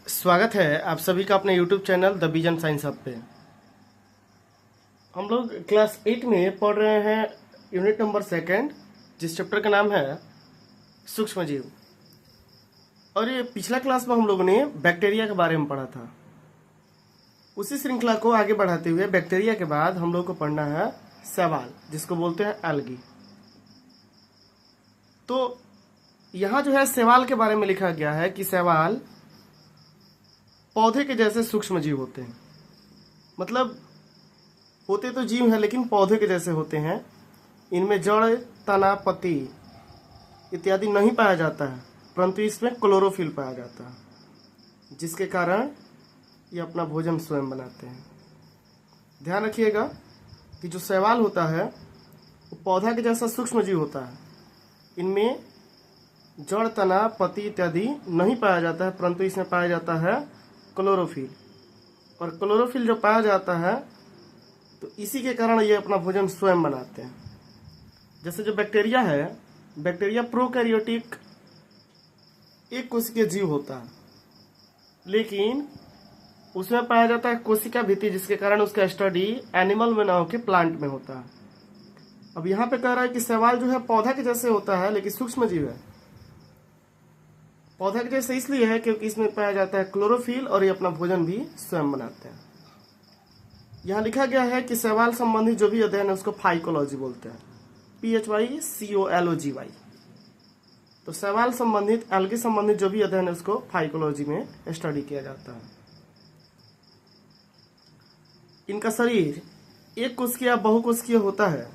स्वागत है आप सभी का अपने YouTube channel the vision science hub पे। हम लोग क्लास 8 में पढ़ रहे हैं यूनिट नंबर 2, जिस चैप्टर का नाम है सूक्ष्म जीव। और ये पिछला क्लास में हम लोगों ने बैक्टीरिया के बारे में पढ़ा था। उसी श्रृंखला को आगे बढ़ाते हुए बैक्टीरिया के बाद हम लोग को पढ़ना है शैवाल, जिसको बोलते हैं एल्गी। तो यहाँ जो है शैवाल के बारे में लिखा गया है कि शैवाल पौधे के जैसे सूक्ष्म जीव होते हैं। मतलब होते तो जीव हैं लेकिन पौधे के जैसे होते हैं। इनमें जड़, तना, पत्ती इत्यादि नहीं पाया जाता है, परंतु इसमें क्लोरोफिल पाया जाता है, जिसके कारण ये अपना भोजन स्वयं बनाते हैं। ध्यान रखिएगा कि जो शैवाल होता है वो पौधा के जैसा सूक्ष्म जीव होता है। इनमें जड़, तना, पत्ती इत्यादि नहीं पाया जाता है, परंतु इसमें पाया जाता है क्लोरोफिल। और क्लोरोफिल जो पाया जाता है तो इसी के कारण ये अपना भोजन स्वयं बनाते हैं। जैसे जो बैक्टीरिया है, बैक्टीरिया प्रोकैरियोटिक एक कोशिकीय जीव होता है, लेकिन उसमें पाया जाता है कोशिका भित्ति, जिसके कारण उसका स्टडी एनिमल में ना होकर प्लांट में होता है। अब यहाँ पे कह रहा है कि शैवाल जो है पौधा के जैसे होता है लेकिन सूक्ष्म जीव है। पौधा के जैसे इसलिए है क्योंकि इसमें पाया जाता है क्लोरोफिल और ये अपना भोजन भी स्वयं बनाते हैं। यहाँ लिखा गया है कि शैवाल संबंधी जो भी अध्ययन है उसको फाइकोलॉजी बोलते हैं, PHYCOLOGY। तो शैवाल संबंधित, एल्गी संबंधित जो भी अध्ययन है उसको फाइकोलॉजी में स्टडी किया जाता है। इनका शरीर एक कोशिकीय या बहुकोशिकीय होता है।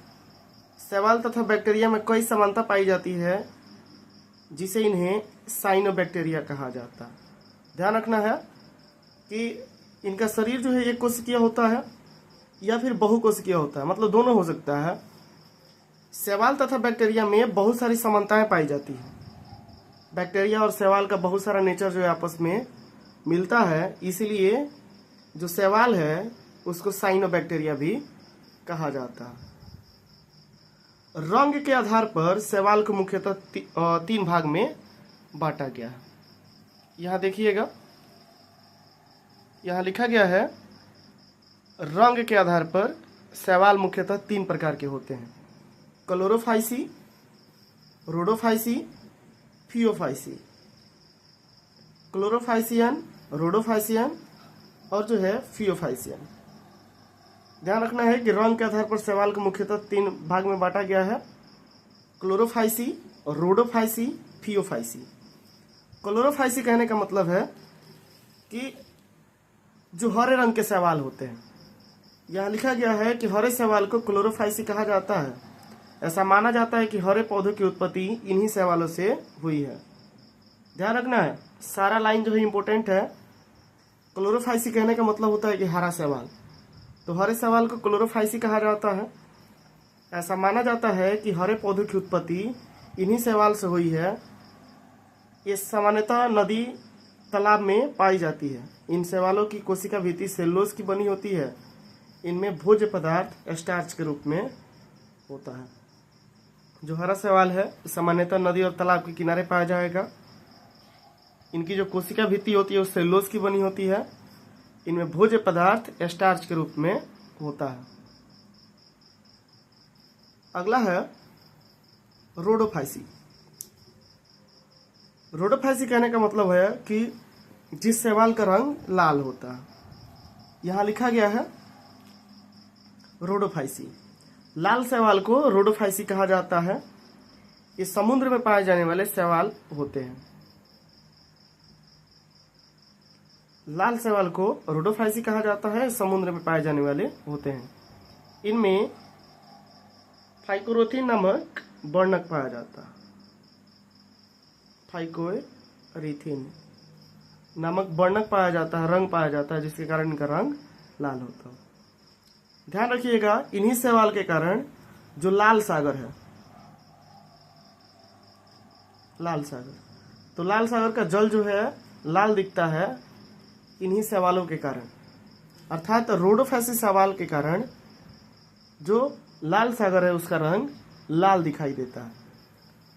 शैवाल तथा बैक्टीरिया में कई समानता पाई जाती है, जिसे इन्हें साइनोबैक्टीरिया कहा जाता है। ध्यान रखना है कि इनका शरीर जो है एक कोशिकीय होता है या फिर बहुकोशिकीय होता है, मतलब दोनों हो सकता है। शैवाल तथा बैक्टीरिया में बहुत सारी समानताएं पाई जाती है। बैक्टीरिया और शैवाल का बहुत सारा नेचर जो है आपस में मिलता है, इसीलिए जो शैवाल है उसको साइनोबैक्टीरिया भी कहा जाता है। रंग के आधार पर शैवाल को मुख्यतः 3 भाग में बांटा गया है। यहाँ देखिएगा, यहाँ लिखा गया है रंग के आधार पर शैवाल मुख्यतः 3 प्रकार के होते हैं: क्लोरोफाइसी, रोडोफाइसी, फियोफाइसी। क्लोरोफाइसियन, रोडोफाइसियन और जो है फियोफाइसियन। ध्यान रखना है कि रंग के आधार पर शैवाल को मुख्यतः 3 भाग में बांटा गया है: क्लोरोफाइसी, रोडोफाइसी, फियोफाइसी। क्लोरोफाइसी कहने का मतलब है कि जो हरे रंग के शैवाल होते हैं। यहाँ लिखा गया है कि हरे शैवाल को क्लोरोफाइसी कहा जाता है। ऐसा माना जाता है कि हरे पौधों की उत्पत्ति इन्हीं शैवालों से हुई है। ध्यान रखना है, सारा लाइन जो है इंपॉर्टेंट है। क्लोरोफाइसी कहने का मतलब होता है कि हरा शैवाल, तो हरे शैवाल को क्लोरोफाइसी कहा जाता है। ऐसा माना जाता है कि हरे पौधों की उत्पत्ति इन्हीं शैवाल से हुई है। ये सामान्यतः नदी, तालाब में पाई जाती है। इन शैवालों की कोशिका भित्ति सेलुलोज की बनी होती है। इनमें भोज्य पदार्थ स्टार्च के रूप में होता है। जो हरा शैवाल है सामान्यतः नदी और तालाब के किनारे पाया जाएगा। इनकी जो कोशिका भित्ति होती है वो सेलुलोज की बनी होती है। इनमें भोज्य पदार्थ स्टार्च के रूप में होता है। अगला है रोडोफाइसी। रोडोफाइसी कहने का मतलब है कि जिस शैवाल का रंग लाल होता है। यहाँ लिखा गया है रोडोफाइसी। लाल शैवाल को रोडोफाइसी कहा जाता है। ये समुद्र में पाए जाने वाले शैवाल होते हैं। लाल शैवाल को रोडोफाइसी कहा जाता है, समुद्र में पाए जाने वाले होते हैं। इनमें फाइकोरोथिन नामक वर्णक पाया जाता है। फाइकोरिथिन नामक वर्णक पाया जाता है, रंग पाया जाता है, जिसके कारण इनका रंग लाल होता है। ध्यान रखिएगा, इन्हीं शैवाल के कारण जो लाल सागर है, लाल सागर, तो लाल सागर का जल जो है लाल दिखता है इन्हीं शैवालों के कारण। अर्थात रोडोफाइसी शैवाल के कारण जो लाल सागर है उसका रंग लाल दिखाई देता है।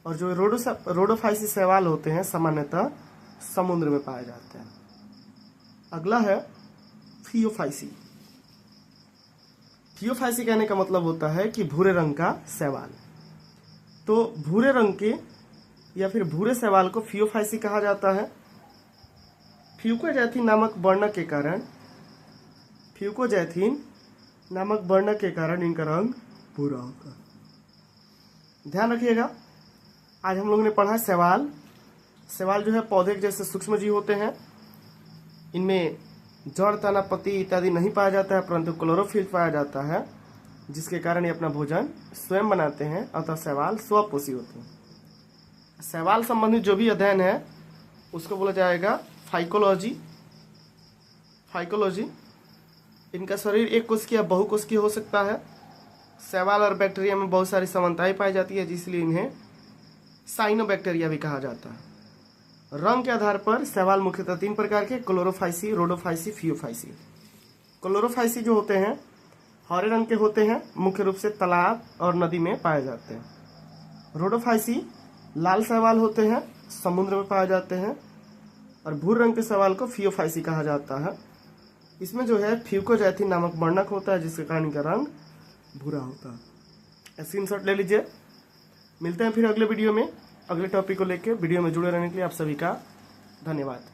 और जो रोडोफाइसी शैवाल होते हैं सामान्यतः समुद्र में पाए जाते हैं। अगला है फियोफाइसी। फियोफाइसी कहने का मतलब होता है कि भूरे रंग का शैवाल। तो भूरे रंग के या फिर भूरे शैवाल को फियोफाइसी कहा जाता है। फ्यूकोजैथिन नामक वर्णक के कारण इनका रंग भूरा होता है। ध्यान रखिएगा, आज हम लोगों ने पढ़ा शैवाल। शैवाल जो है पौधे के जैसे सूक्ष्म जीव होते हैं। इनमें जड़, तना, पत्ती इत्यादि नहीं पाया जाता है, परंतु क्लोरोफिल पाया जाता है, जिसके कारण ये अपना भोजन स्वयं बनाते हैं। अतः शैवाल स्वपोषी होते हैं। शैवाल संबंधित जो भी अध्ययन है उसको बोला जाएगा फाइकोलॉजी। इनका शरीर एक कोशिकीय या बहुकोशिकीय हो सकता है। शैवाल और बैक्टीरिया में बहुत सारी समानताएं पाई जाती है, जिसलिए इन्हें साइनोबैक्टीरिया भी कहा जाता है। रंग के आधार पर शैवाल मुख्यतः 3 प्रकार के: क्लोरोफाइसी, रोडोफाइसी, फियोफाइसी। क्लोरोफाइसी जो होते हैं हरे रंग के होते हैं, मुख्य रूप से तालाब और नदी में पाए जाते हैं। रोडोफाइसी लाल शैवाल होते हैं, समुद्र में पाए जाते हैं। और भूरे रंग के शैवाल को फियोफाइसी कहा जाता है। इसमें जो है फ्यूकोजैथिन नामक वर्णक होता है, जिसके कारण इनका रंग भूरा होता है। स्क्रीनशॉट ले लीजिए। मिलते हैं फिर अगले वीडियो में अगले टॉपिक को लेकर। वीडियो में जुड़े रहने के लिए आप सभी का धन्यवाद।